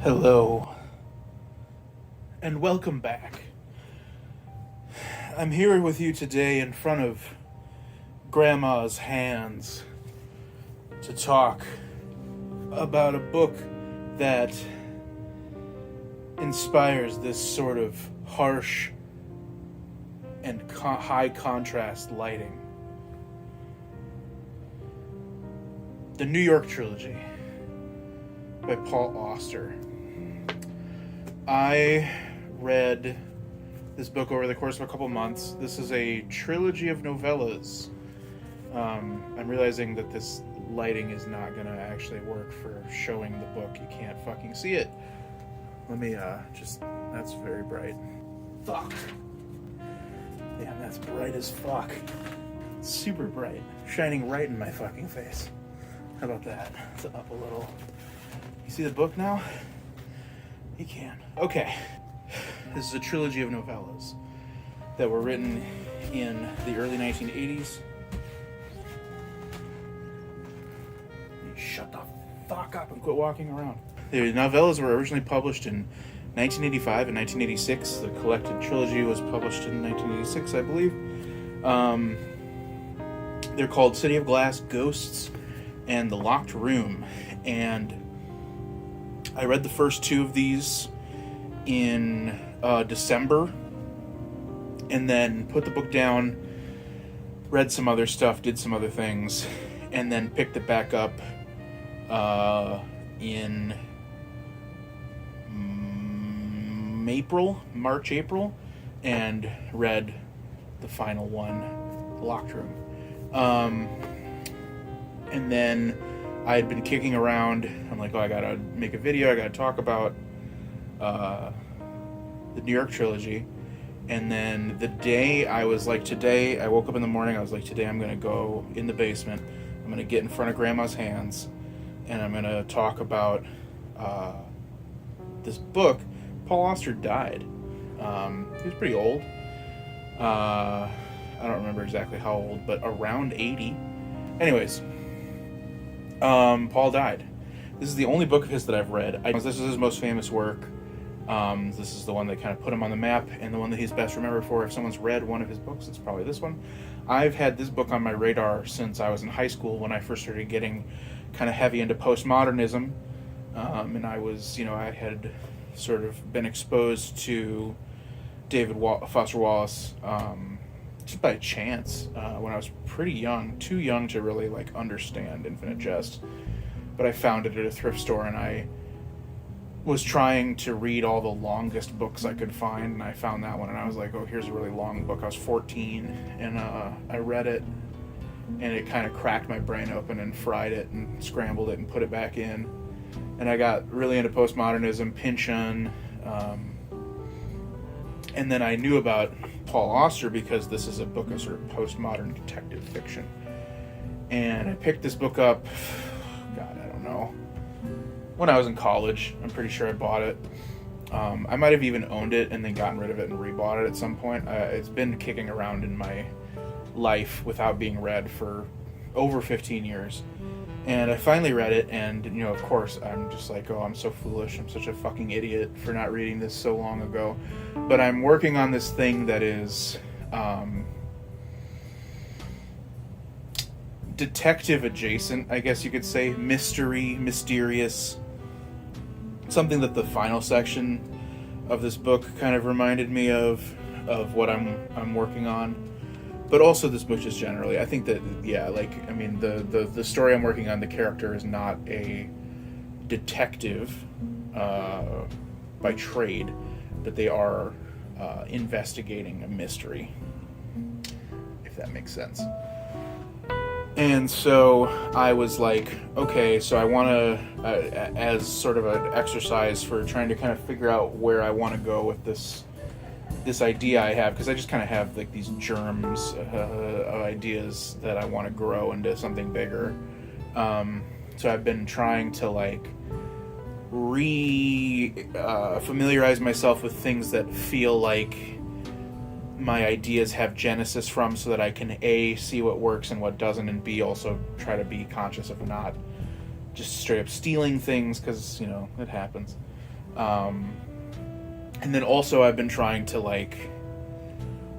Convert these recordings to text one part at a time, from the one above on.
Hello, and welcome back. I'm here with you today in front of Grandma's hands to talk about a book that inspires this sort of harsh and high contrast lighting. The New York Trilogy by Paul Auster. I read this book over the course of a couple months. This is a trilogy of novellas. I'm realizing that this lighting is not going to actually work for showing the book. You can't fucking see it. Let me that's very bright. Fuck. Damn, that's bright as fuck. Super bright. Shining right in my fucking face. How about that? It's up a little. You see the book now? You can. Okay. This is a trilogy of novellas that were written in the early 1980s. You shut the fuck up and quit walking around. The novellas were originally published in 1985 and 1986. The collected trilogy was published in 1986, I believe. They're called City of Glass, Ghosts, and The Locked Room. And I read the first two of these in December, and then put the book down, read some other stuff, did some other things, and then picked it back up in March, April, and read the final one, The Locked Room. And then I had been kicking around. I'm like, I gotta make a video. I gotta talk about the New York Trilogy. And then the day I was like, today, I woke up in the morning. I was like, today I'm gonna go in the basement. I'm gonna get in front of Grandma's hands, and I'm gonna talk about this book. Paul Auster died. He was pretty old. I don't remember exactly how old, but around 80. Anyways. Paul died. This is the only book of his that I've read. This is his most famous work. This is the one that kind of put him on the map, and the one that he's best remembered for. If someone's read one of his books, it's probably this one. I've had this book on my radar since I was in high school, when I first started getting kind of heavy into postmodernism. And I was, I had sort of been exposed to David Foster Wallace just by chance when I was pretty young, too young to really understand Infinite Jest. But I found it at a thrift store, and I was trying to read all the longest books I could find, and I found that one, and I was like, oh, here's a really long book. I was 14, and I read it, and it kind of cracked my brain open and fried it and scrambled it and put it back in. And I got really into postmodernism, Pynchon, and then I knew about Paul Auster because this is a book of sort of postmodern detective fiction. And I picked this book up, God, I don't know, when I was in college. I'm pretty sure I bought it. I might have even owned it and then gotten rid of it and rebought it at some point. It's been kicking around in my life without being read for over 15 years. And I finally read it, and, of course, I'm just like, oh, I'm so foolish. I'm such a fucking idiot for not reading this so long ago. But I'm working on this thing that is detective adjacent, I guess you could say. Mystery, mysterious. Something that the final section of this book kind of reminded me of what I'm working on. But also this book just generally. I think that, the story I'm working on, the character is not a detective by trade, but they are investigating a mystery, if that makes sense. And so I was like, okay, so I want to, as sort of an exercise for trying to kind of figure out where I want to go with this idea I have, because I just kind of have these germs of ideas that I want to grow into something bigger. So I've been trying to familiarize myself with things that feel like my ideas have genesis from, so that I can A, see what works and what doesn't, and B, also try to be conscious of not just straight up stealing things, because, it happens. And then also I've been trying to like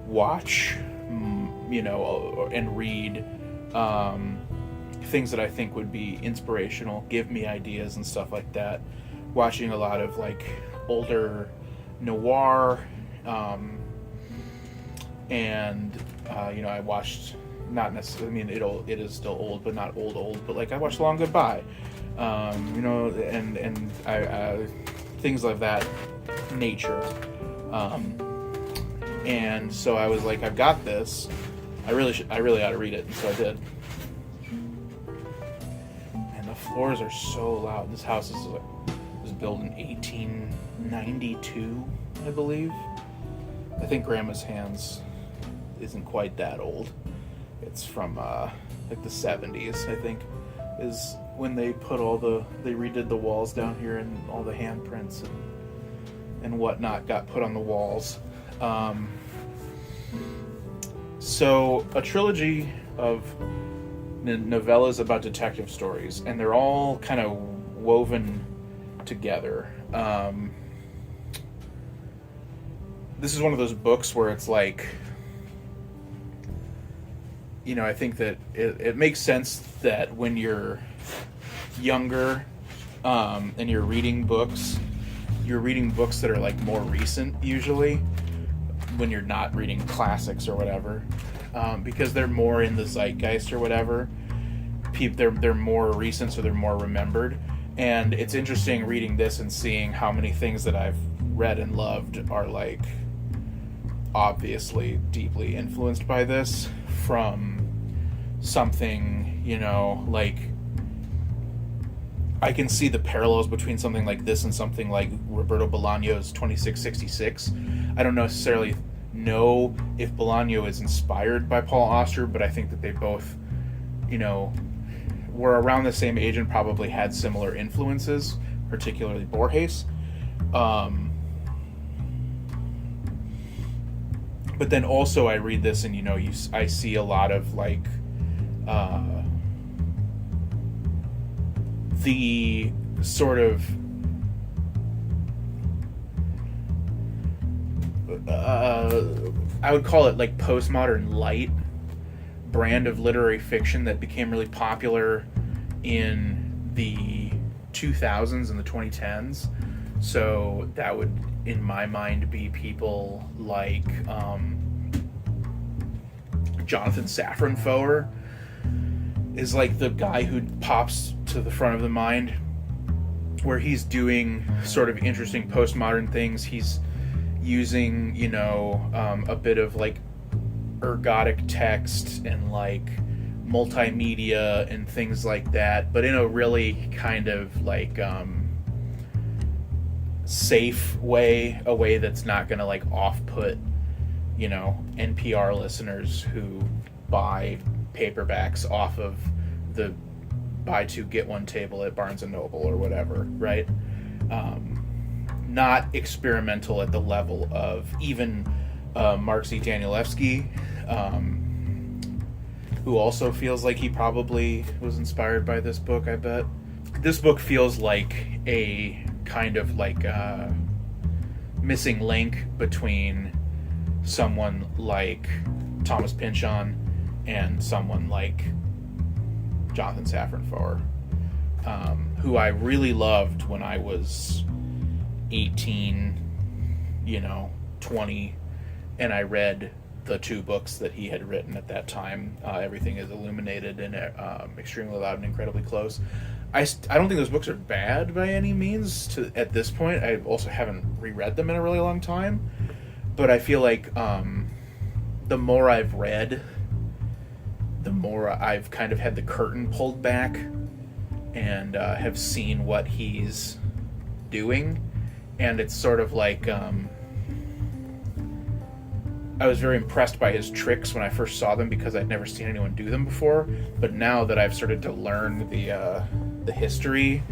watch, and read things that I think would be inspirational, give me ideas and stuff like that. Watching a lot of like older noir, I watched, not necessarily, I mean it is still old, but not old, but like I watched Long Goodbye, and I things like that nature, and so I was like, I've got this, I really ought to read it, and so I did. And the floors are so loud. This house was built in 1892, I believe. I think Grandma's Hands isn't quite that old. It's from like the 70s, I think, is when they redid the walls down here, and all the handprints and whatnot got put on the walls. So a trilogy of novellas about detective stories, and they're all kind of woven together. This is one of those books where it's like, I think that it makes sense that when you're younger, and you're reading books that are like more recent, usually, when you're not reading classics or whatever, because they're more in the zeitgeist or whatever. They're more recent, so they're more remembered. And it's interesting reading this and seeing how many things that I've read and loved are like obviously deeply influenced by this, from something, like I can see the parallels between something like this and something like Roberto Bolaño's 2666. I don't necessarily know if Bolaño is inspired by Paul Auster, but I think that they both, were around the same age and probably had similar influences, particularly Borges. But then also I read this and, I see a lot of like the sort of I would call it like postmodern light brand of literary fiction that became really popular in the 2000s and the 2010s. So that would, in my mind, be people like Jonathan Safran Foer is like the guy who pops to the front of the mind, where he's doing sort of interesting postmodern things. He's using, a bit of like ergodic text and like multimedia and things like that, but in a really kind of like safe way, a way that's not gonna like off-put, NPR listeners who buy paperbacks off of the buy two get one table at Barnes and Noble or whatever, right? Not experimental at the level of even Mark Z. Danielewski, who also feels like he probably was inspired by this book, I bet. This book feels like a kind of like a missing link between someone like Thomas Pynchon and someone like Jonathan Safran Foer, who I really loved when I was 18, 20, and I read the two books that he had written at that time. Everything is Illuminated and Extremely Loud and Incredibly Close. I don't think those books are bad by any means at this point. I also haven't reread them in a really long time, but I feel like the more I've read, the more I've kind of had the curtain pulled back and have seen what he's doing. And it's sort of like I was very impressed by his tricks when I first saw them, because I'd never seen anyone do them before. But now that I've started to learn the history,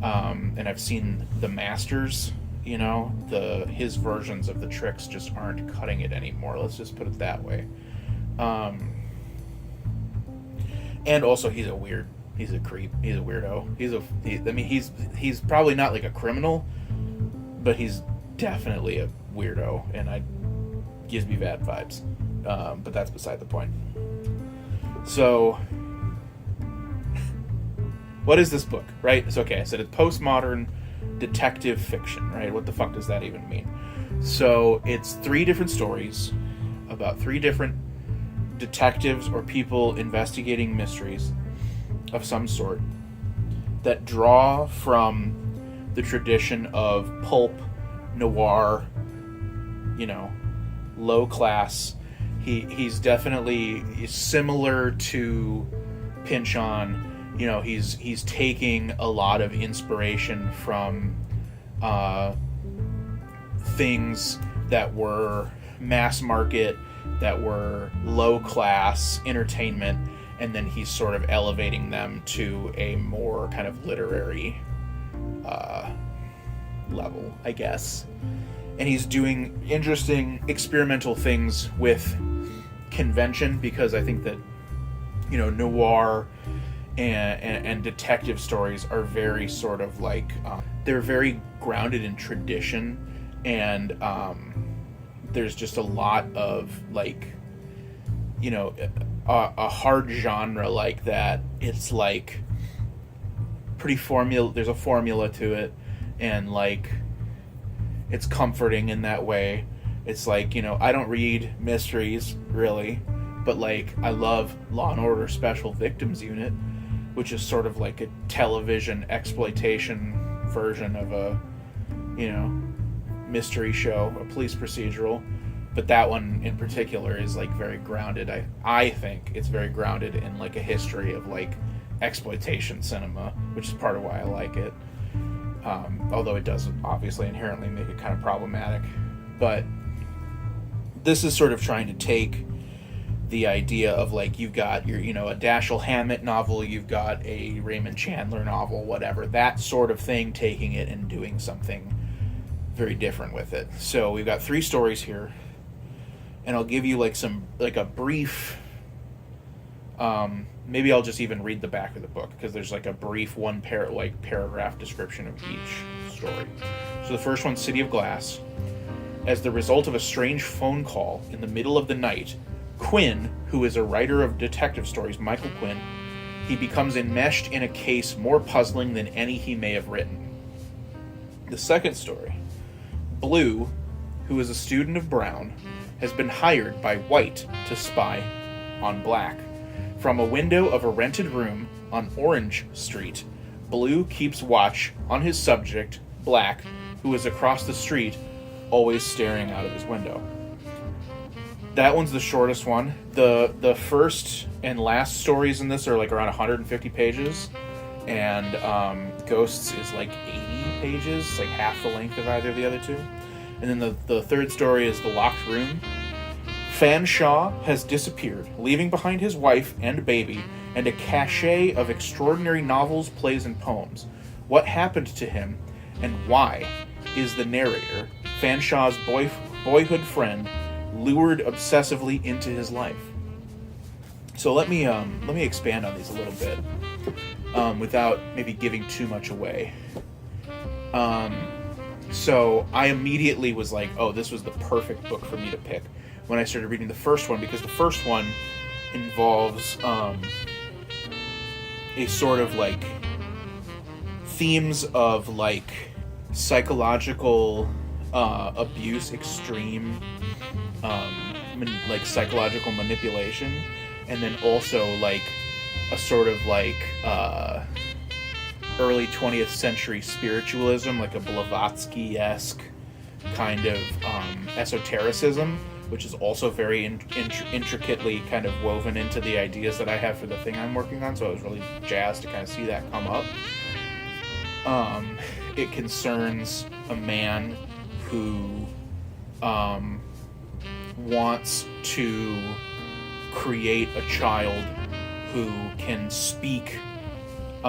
and I've seen the masters, his versions of the tricks just aren't cutting it anymore. Let's just put it that way. And also, he's a creep. He's a weirdo. He's probably not like a criminal, but he's definitely a weirdo, and gives me bad vibes. But that's beside the point. So, what is this book, right? It's okay. I said it's postmodern detective fiction, right? What the fuck does that even mean? So, it's 3 different stories about 3 different detectives or people investigating mysteries of some sort that draw from the tradition of pulp, noir, low class. He's definitely similar to Pynchon. He's taking a lot of inspiration from things that were mass market, that were low class entertainment, and then he's sort of elevating them to a more kind of literary level, I guess. And he's doing interesting experimental things with convention, because I think that noir and detective stories are very sort of like they're very grounded in tradition, and there's just a lot of like a hard genre like that. It's like pretty there's a formula to it, and like it's comforting in that way. It's like, I don't read mysteries really, but like I love Law and Order Special Victims Unit, which is sort of like a television exploitation version of a mystery show, a police procedural. But that one in particular is like very grounded. I think it's very grounded in like a history of like exploitation cinema, which is part of why I like it. Although it does obviously inherently make it kind of problematic. But this is sort of trying to take the idea of like, you've got your, a Dashiell Hammett novel, you've got a Raymond Chandler novel, whatever, that sort of thing, taking it and doing something very different with it. So we've got 3 stories here, and I'll give you like a brief, maybe I'll just even read the back of the book, because there's like a brief paragraph description of each story. So the first one, City of Glass. As the result of a strange phone call in the middle of the night, Quinn, who is a writer of detective stories, Michael Quinn, he becomes enmeshed in a case more puzzling than any he may have written. The second story, Blue, who is a student of Brown, has been hired by White to spy on Black. From a window of a rented room on Orange Street, Blue keeps watch on his subject, Black, who is across the street, always staring out of his window. That one's the shortest one. The first and last stories in this are like around 150 pages, and Ghosts is like 80 pages. It's like half the length of either of the other two. And then the third story is The Locked Room. Fanshawe has disappeared, leaving behind his wife and baby and a cache of extraordinary novels, plays, and poems. What happened to him, and why, is the narrator, Fanshawe's boyhood friend, lured obsessively into his life. So let me expand on these a little bit, without maybe giving too much away. So I immediately was like, oh, this was the perfect book for me to pick when I started reading the first one, because the first one involves a sort of like themes of like psychological abuse, extreme like psychological manipulation, and then also like a sort of like early 20th century spiritualism, like a Blavatsky-esque kind of esotericism, which is also very intricately kind of woven into the ideas that I have for the thing I'm working on, so I was really jazzed to kind of see that come up. It concerns a man who wants to create a child who can speak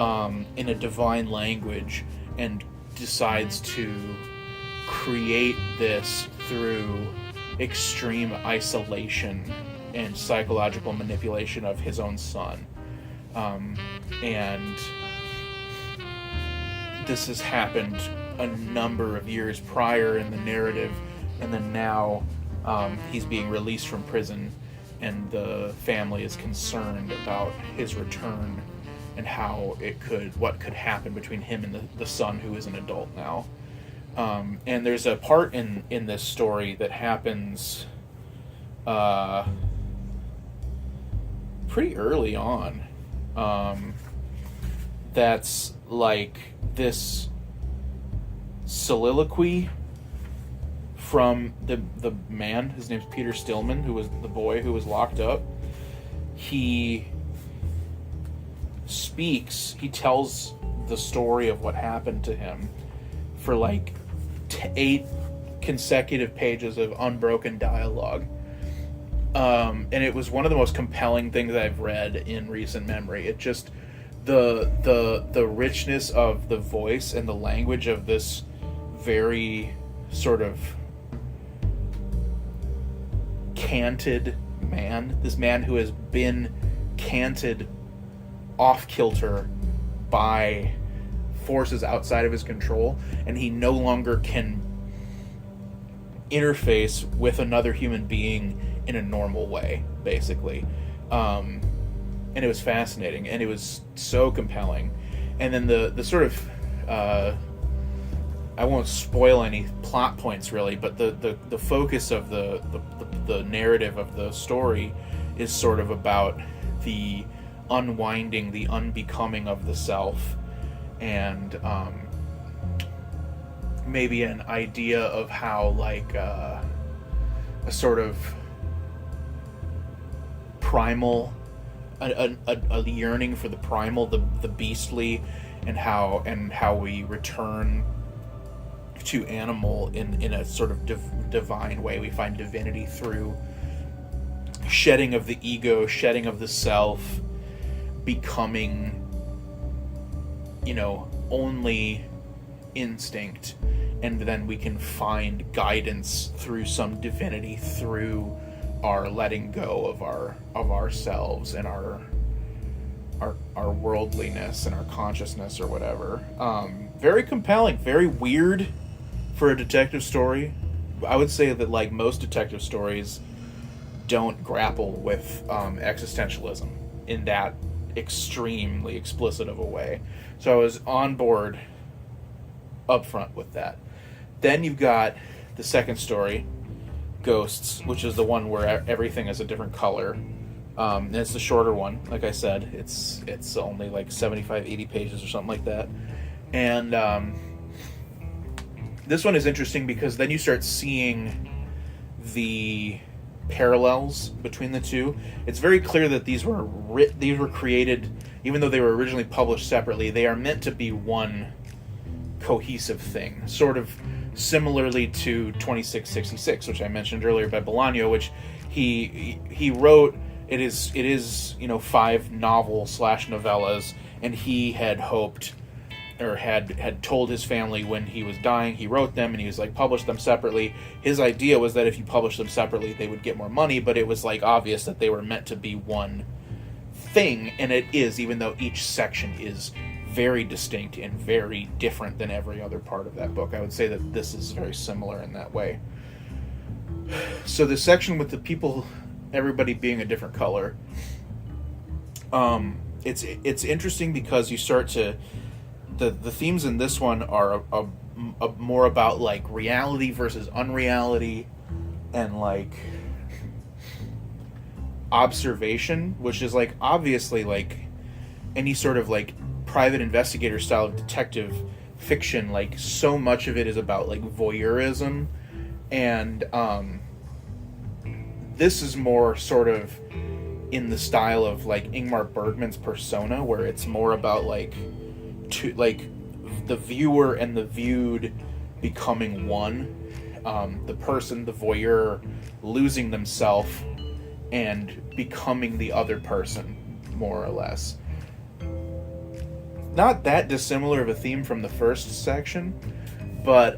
in a divine language, and decides to create this through extreme isolation and psychological manipulation of his own son. And this has happened a number of years prior in the narrative, and then now he's being released from prison, and the family is concerned about his return and what could happen between him and the son, who is an adult now. And there's a part in this story that happens pretty early on, that's like this soliloquy from the man. His name's Peter Stillman, who was the boy who was locked up. He speaks, he tells the story of what happened to him for like 8 consecutive pages of unbroken dialogue. And it was one of the most compelling things I've read in recent memory. It just, the richness of the voice and the language of this very sort of canted man, this man who has been canted off kilter by forces outside of his control, and he no longer can interface with another human being in a normal way, basically. And it was fascinating, and it was so compelling. And then the sort of I won't spoil any plot points really, but the focus of the narrative of the story is sort of about the unwinding, the unbecoming of the self, and maybe an idea of how like a sort of primal, a yearning for the primal, the beastly, and how we return to animal in a sort of divine way. We find divinity through shedding of the ego, shedding of the self, becoming, only instinct, and then we can find guidance through some divinity, through our letting go of ourselves and our worldliness and our consciousness or whatever. Very compelling, very weird for a detective story. I would say that like most detective stories don't grapple with existentialism in that extremely explicit of a way. So I was on board up front with that. Then you've got the second story, Ghosts, which is the one where everything is a different color. And it's the shorter one. Like I said, it's only like 75, 80 pages or something like that. And this one is interesting because then you start seeing the parallels between the two. It's very clear that these were created, even though they were originally published separately, they are meant to be one cohesive thing, sort of similarly to 2666, which I mentioned earlier, by Bolaño, which he wrote. It is 5 novellas, and he had hoped, or had told his family when he was dying, he wrote them and he was like, publish them separately. His idea was that if you publish them separately, they would get more money, but it was like obvious that they were meant to be one thing, and it is, even though each section is very distinct and very different than every other part of that book. I would say that this is very similar in that way. So the section with the people, everybody being a different color, it's interesting because you start to, the themes in this one are a more about like reality versus unreality, and like observation, which is like obviously like any sort of like private investigator style of detective fiction. Like so much of it is about like voyeurism, and this is more sort of in the style of like Ingmar Bergman's Persona, where it's more about like the viewer and the viewed becoming one, the person, the voyeur, losing themselves and becoming the other person, more or less. Not that dissimilar of a theme from the first section, but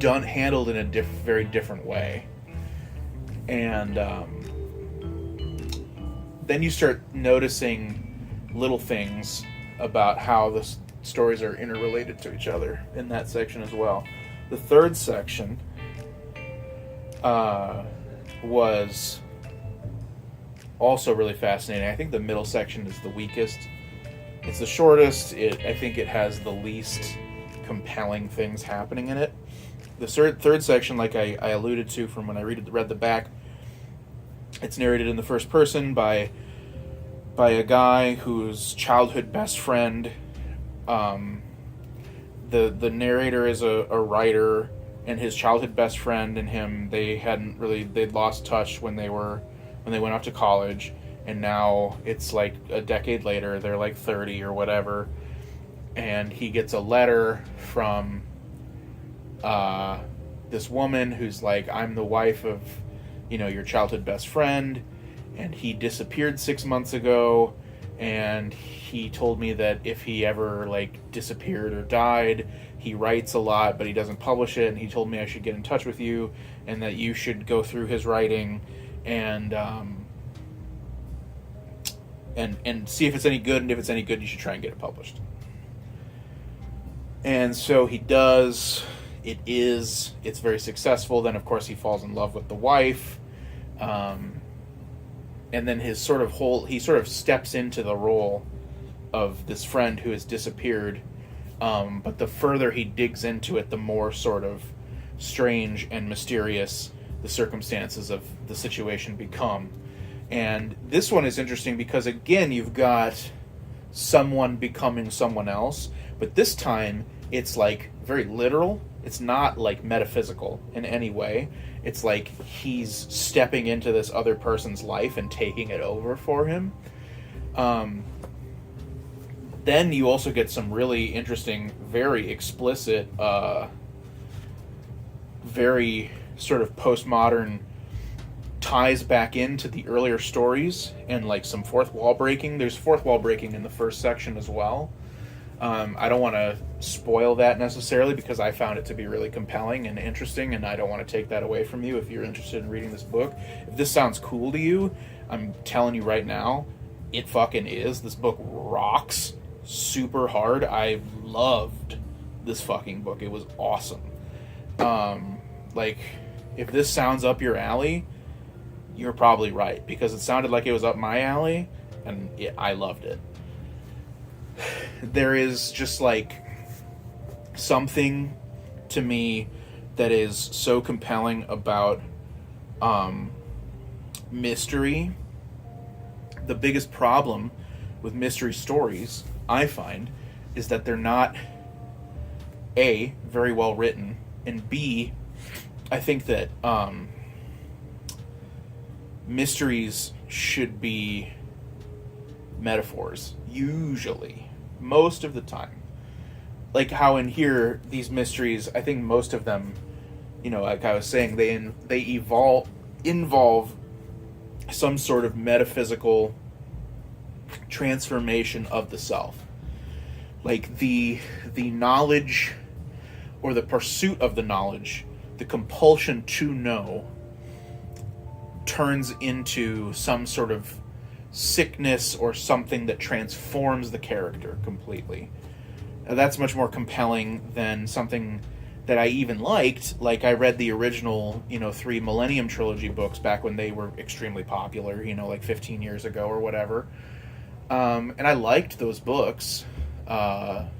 handled in a very different way. And then you start noticing little things about how the stories are interrelated to each other in that section as well. The third section was also really fascinating. I think the middle section is the weakest. It's the shortest. I think it has the least compelling things happening in it. The third section, like I alluded to from when I read the back, it's narrated in the first person by a guy whose childhood best friend. The narrator is a writer, and his childhood best friend and him, they'd lost touch when they went off to college, and now it's like a decade later, they're like 30 or whatever, and he gets a letter from this woman who's like, I'm the wife of, your childhood best friend, and he disappeared 6 months ago, and he told me that if he ever like disappeared or died, he writes a lot but he doesn't publish it, and he told me I should get in touch with you and that you should go through his writing and see if it's any good, and if it's any good you should try and get it published. And so he does. It's very successful. Then of course he falls in love with the wife, and then he sort of steps into the role of this friend who has disappeared, but the further he digs into it, the more sort of strange and mysterious the circumstances of the situation become. And this one is interesting because, again, you've got someone becoming someone else, but this time it's like very literal. It's not like metaphysical in any way. It's like he's stepping into this other person's life and taking it over for him. Then you also get some really interesting, very explicit, very sort of postmodern ties back into the earlier stories, and like some fourth wall breaking. There's fourth wall breaking in the first section as well. I don't want to spoil that necessarily because I found it to be really compelling and interesting, and I don't want to take that away from you if you're interested in reading this book. If this sounds cool to you, I'm telling you right now, it fucking is. This book rocks super hard. I loved this fucking book. It was awesome. Like, if this sounds up your alley, you're probably right, because it sounded like it was up my alley, and I loved it. There is just like something to me that is so compelling about mystery. The biggest problem with mystery stories, I find, is that they're not A, very well written, and B, I think that mysteries should be metaphors, usually, most of the time. Like how in here, these mysteries, I think most of them, like I was saying, they involve some sort of metaphysical transformation of the self. Like the knowledge, or the pursuit of the knowledge, the compulsion to know, turns into some sort of sickness or something that transforms the character completely. Now, that's much more compelling than something that I even liked. Like, I read the original, 3 Millennium Trilogy books back when they were extremely popular, like 15 years ago or whatever. And I liked those books well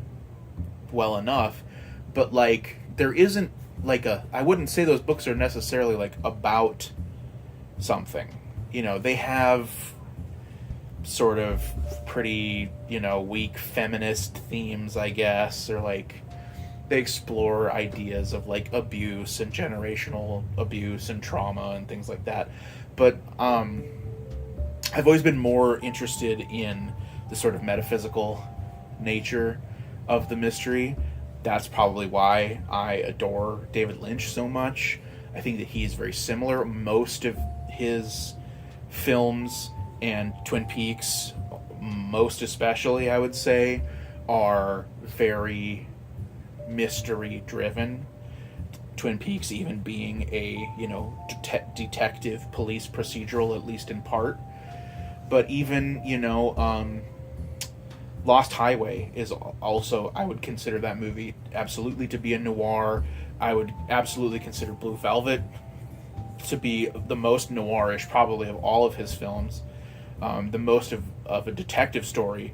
enough, but, like, there isn't, like, I wouldn't say those books are necessarily, like, about something. They have sort of pretty, weak feminist themes, I guess, or, like, they explore ideas of, like, abuse and generational abuse and trauma and things like that. But I've always been more interested in the sort of metaphysical nature of the mystery. That's probably why I adore David Lynch so much. I think that he's very similar. Most of his films, and Twin Peaks most especially, I would say, are very mystery driven. Twin Peaks even being a detective police procedural, at least in part. But even Lost Highway is also, I would consider that movie absolutely to be a noir. I would absolutely consider Blue Velvet to be the most noirish probably of all of his films, the most of a detective story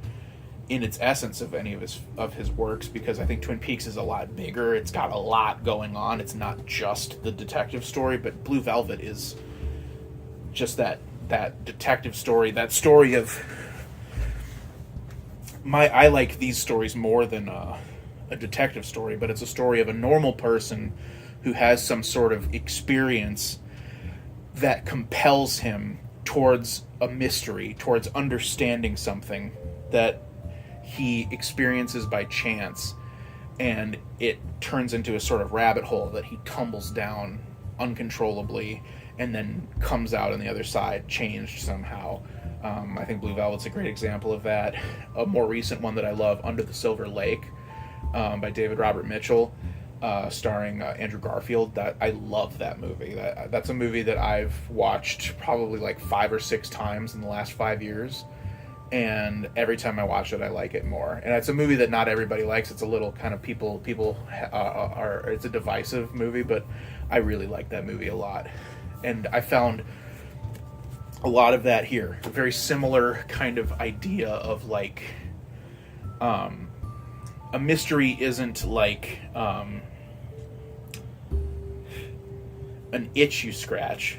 in its essence of any of his works, because I think Twin Peaks is a lot bigger. It's got a lot going on. It's not just the detective story, but Blue Velvet is just that detective story, that story of I like these stories more than a detective story, but it's a story of a normal person who has some sort of experience that compels him towards a mystery, towards understanding something that he experiences by chance, and it turns into a sort of rabbit hole that he tumbles down uncontrollably and then comes out on the other side changed somehow. I think Blue Velvet's a great example of that. A more recent one that I love, Under the Silver Lake, by David Robert Mitchell, starring Andrew Garfield. That I love that movie. That's a movie that I've watched probably like 5 or 6 times in the last 5 years, and every time I watch it, I like it more. And it's a movie that not everybody likes. It's a little kind of people are. It's a divisive movie, but I really like that movie a lot, and I found a lot of that here. A very similar kind of idea of like, a mystery isn't like an itch you scratch.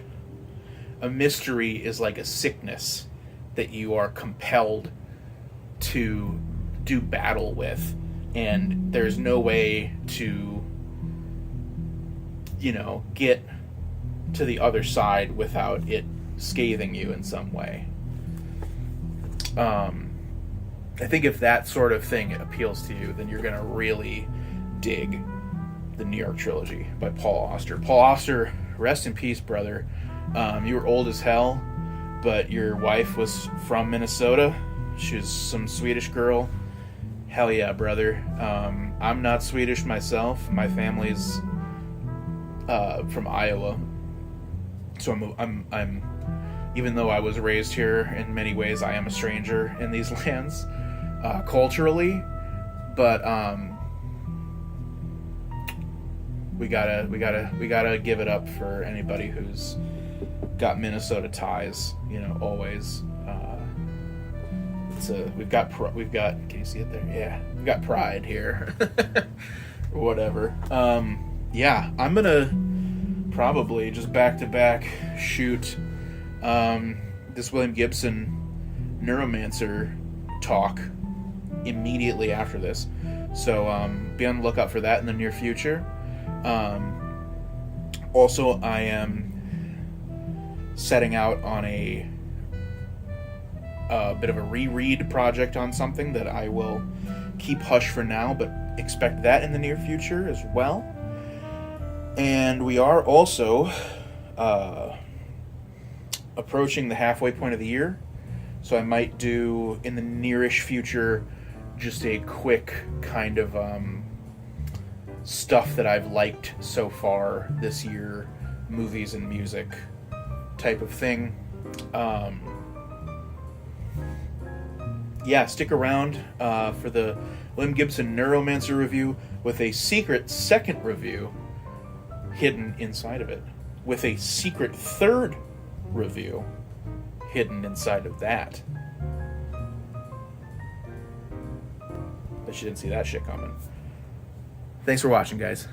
A mystery is like a sickness that you are compelled to do battle with, and there's no way to, get to the other side without it scathing you in some way. I think if that sort of thing appeals to you, then you're going to really dig the New York Trilogy by Paul Auster. Paul Auster, rest in peace, brother. You were old as hell, but your wife was from Minnesota. She was some Swedish girl. Hell yeah, brother. I'm not Swedish myself. My family's from Iowa. So I'm even though I was raised here, in many ways I am a stranger in these lands, culturally, but we gotta give it up for anybody who's got Minnesota ties, always. We've got can you see it there? Yeah, we've got pride here. Or whatever. Yeah, I'm gonna probably just back to back shoot this William Gibson Neuromancer talk immediately after this, so be on the lookout for that in the near future. Also, I am setting out on a bit of a reread project on something that I will keep hush for now, but expect that in the near future as well. And we are also approaching the halfway point of the year, so I might do in the nearish future just a quick kind of stuff that I've liked so far this year, movies and music type of thing. Yeah, stick around for the William Gibson Neuromancer review with a secret second review hidden inside of it, with a secret third review hidden inside of that. Bet you didn't see that shit coming. Thanks for watching, guys.